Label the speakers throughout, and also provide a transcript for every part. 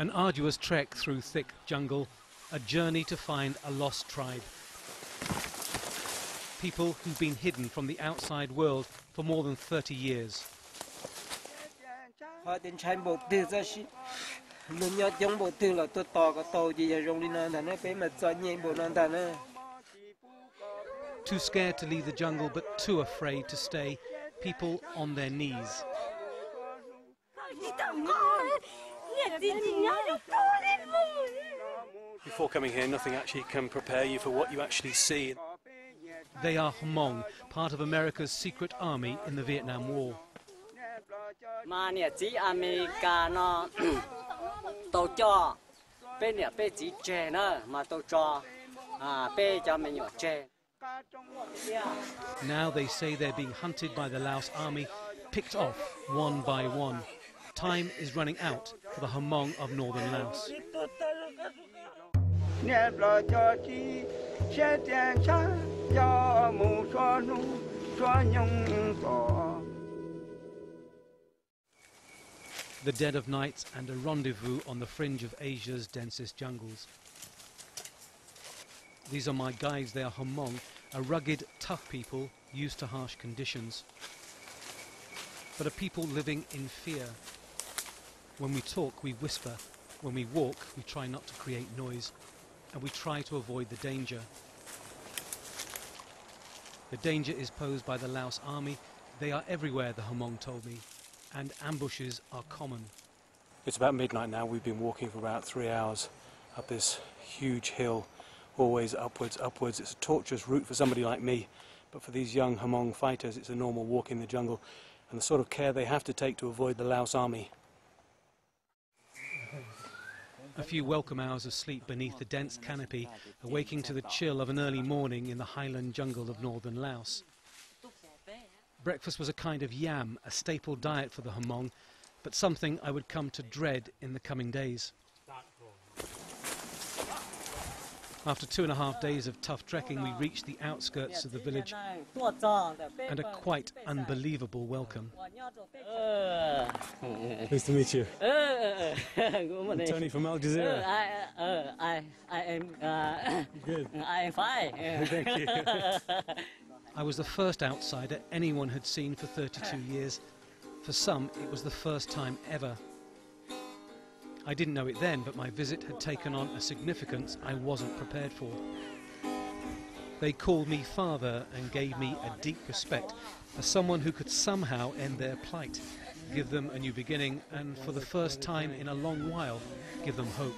Speaker 1: An arduous trek through thick jungle, a journey to find a lost tribe. People who've been hidden from the outside world for more than 30 years. Too scared to leave the jungle, but too afraid to stay, people on their knees. Before coming here, nothing actually can prepare you for what you actually see. They are Hmong, part of America's secret army in the Vietnam War. Now they say they're being hunted by the Laos army, picked off one by one. Time is running out for the Hmong of northern Laos. The dead of night and a rendezvous on the fringe of Asia's densest jungles. These are my guides. They are Hmong, a rugged, tough people used to harsh conditions, but a people living in fear. When we talk, we whisper. When we walk, we try not to create noise, and we try to avoid the danger. The danger is posed by the Laos army. They are everywhere, the Hmong told me, and ambushes are common. It's about midnight now. We've been walking for about 3 hours up this huge hill, always upwards, upwards. It's a torturous route for somebody like me, but for these young Hmong fighters, it's a normal walk in the jungle, and the sort of care they have to take to avoid the Laos army. A few welcome hours of sleep beneath the dense canopy, awaking to the chill of an early morning in the highland jungle of northern Laos. Breakfast was a kind of yam, a staple diet for the Hmong, but something I would come to dread in the coming days. After 2.5 days of tough trekking, we reached the outskirts of the village and a quite unbelievable welcome. Nice to meet you. I'm Tony from Al Jazeera.
Speaker 2: I am
Speaker 1: Good.
Speaker 2: I am fine.
Speaker 1: Thank you. I was the first outsider anyone had seen for 32 years. For some, it was the first time ever. I didn't know it then, but my visit had taken on a significance I wasn't prepared for. They called me father and gave me a deep respect as someone who could somehow end their plight, give them a new beginning, and for the first time in a long while, give them hope.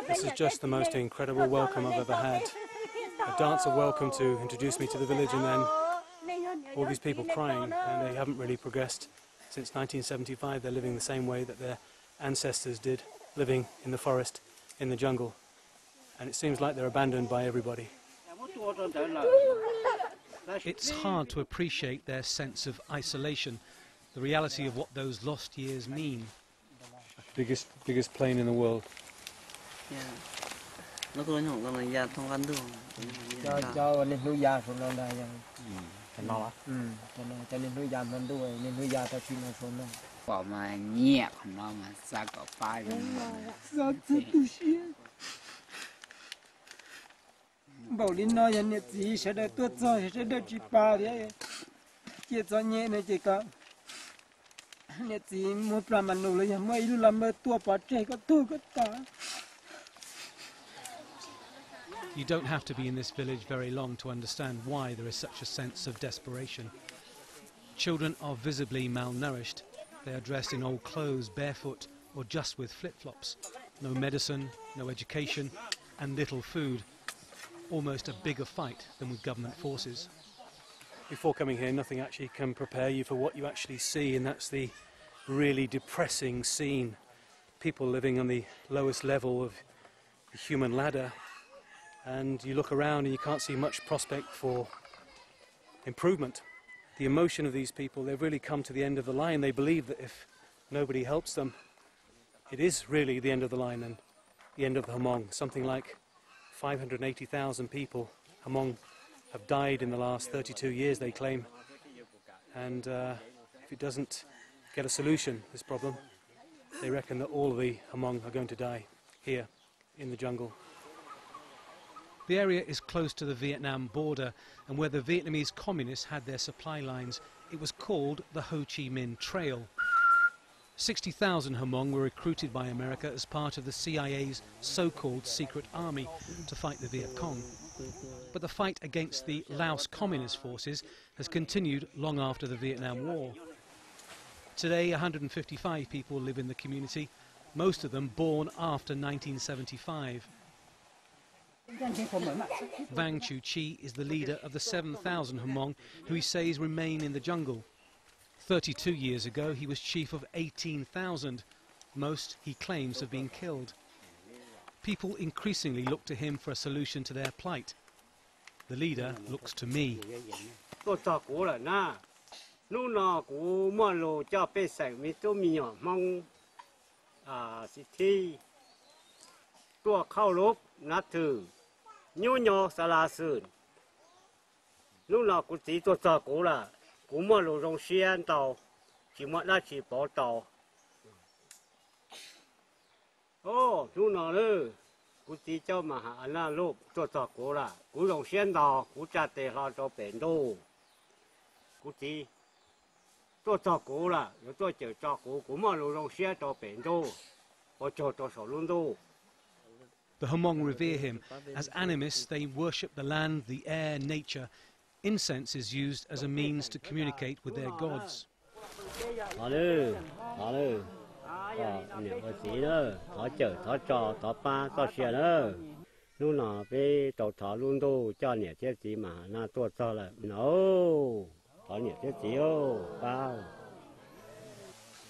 Speaker 1: This is just the most incredible welcome I've ever had. A dancer welcome to introduce me to the village, and then all these people crying, and they haven't really progressed. Since 1975 they're living the same way that their ancestors did, living in the forest, in the jungle, and it seems like they're abandoned by everybody. It's hard to appreciate their sense of isolation, the reality of what those lost years mean. Biggest plane in the world. You don't have to be in this village very long to understand why there is such a sense of desperation. Children are visibly malnourished. They are dressed in old clothes, barefoot, or just with flip-flops. No medicine, no education, and little food. Almost a bigger fight than with government forces. Before coming here, nothing actually can prepare you for what you actually see, and that's the really depressing scene. People living on the lowest level of the human ladder, and you look around and you can't see much prospect for improvement. The emotion of these people, they've really come to the end of the line. They believe that if nobody helps them, it is really the end of the line and the end of the Hmong. Something like 580,000 people, Hmong, have died in the last 32 years, they claim. And if it doesn't get a solution, this problem, they reckon that all of the Hmong are going to die here in the jungle. The area is close to the Vietnam border, and where the Vietnamese communists had their supply lines, it was called the Ho Chi Minh Trail. 60,000 Hmong were recruited by America as part of the CIA's so-called secret army to fight the Viet Cong. But the fight against the Laos communist forces has continued long after the Vietnam War. Today, 155 people live in the community, most of them born after 1975. Vang Chu Chi is the leader of the 7,000 Hmong who he says remain in the jungle. 32 years ago, he was chief of 18,000. Most, he claims, have been killed. People increasingly look to him for a solution to their plight. The leader looks to me. The Hmong revere him. As animists, they worship the land, the air, nature. Incense is used as a means to communicate with their gods.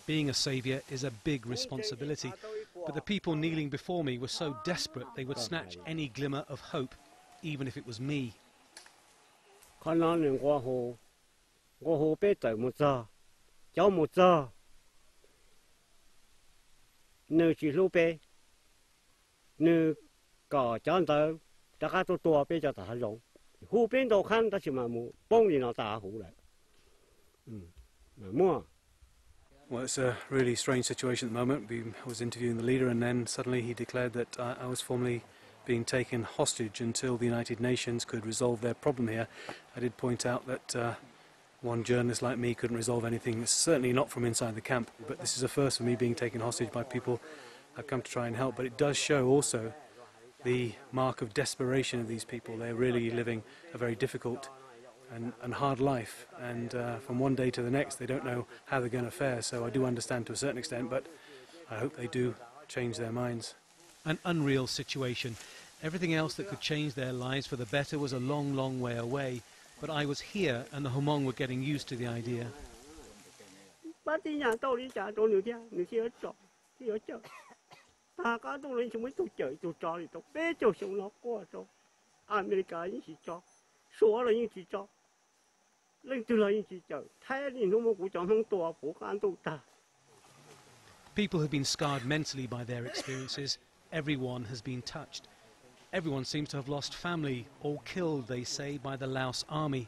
Speaker 1: Being a saviour is a big responsibility, but the people kneeling before me were so desperate they would snatch any glimmer of hope, even if it was me. Well, it's a really strange situation at the moment. I was interviewing the leader, and then suddenly he declared that I was formally being taken hostage until the United Nations could resolve their problem here. I did point out that one journalist like me couldn't resolve anything. It's certainly not from inside the camp, but this is a first for me being taken hostage by people I've come to try and help. But it does show also the mark of desperation of these people. They're really living a very difficult and hard life, and from one day to the next they don't know how they're going to fare. So I do understand to a certain extent, but I hope they do change their minds. An unreal situation. Everything else that could change their lives for the better was a long, long way away. But I was here, and the Hmong were getting used to the idea. People have been scarred mentally by their experiences. Everyone has been touched. Everyone seems to have lost family, or killed, they say, by the Laos army.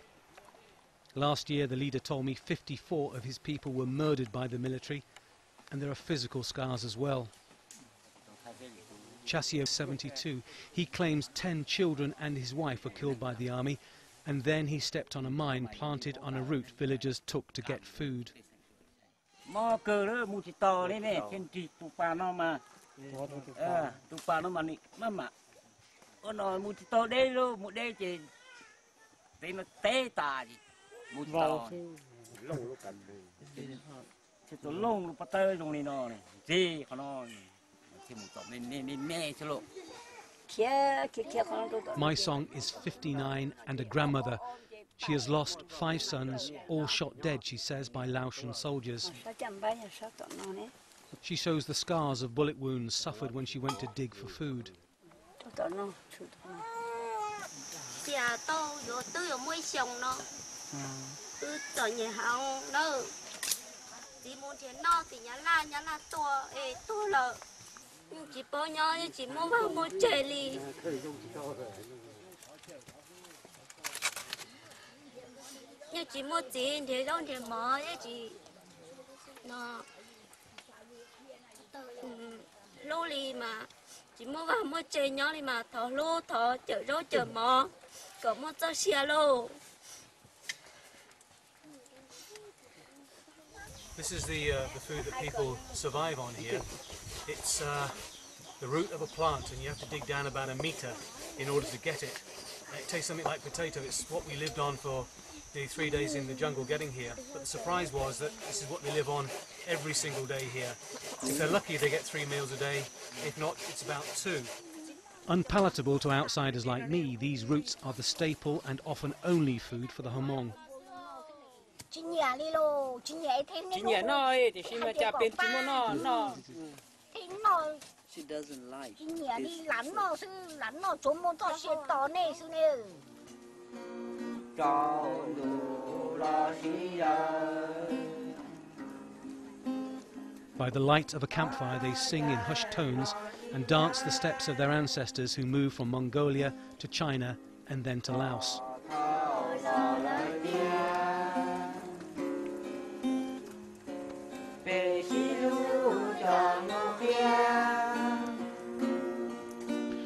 Speaker 1: Last year, the leader told me 54 of his people were murdered by the military, and there are physical scars as well. Chasio, 72, he claims 10 children and his wife were killed by the army, and then he stepped on a mine planted on a route villagers took to get food. My song is 59 and a grandmother. She has lost 5 sons, all shot dead, she says, by Laotian soldiers. She shows the scars of bullet wounds suffered when she went to dig for food. This is the food that people survive on here. It's the root of a plant, and you have to dig down about a metre in order to get it. It tastes something like potato. It's what we lived on for the 3 days in the jungle getting here. But the surprise was that this is what they live on every single day here. If they're lucky, they get 3 meals a day. If not, it's about 2. Unpalatable to outsiders like me, these roots are the staple and often only food for the Hmong.
Speaker 3: She doesn't like
Speaker 1: By the light of a campfire, they sing in hushed tones and dance the steps of their ancestors who moved from Mongolia to China and then to Laos.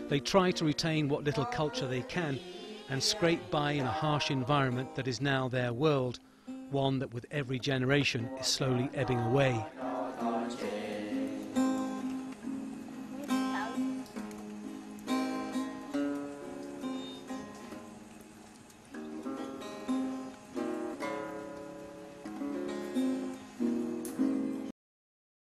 Speaker 1: They try to retain what little culture they can and scrape by in a harsh environment that is now their world, one that with every generation is slowly ebbing away.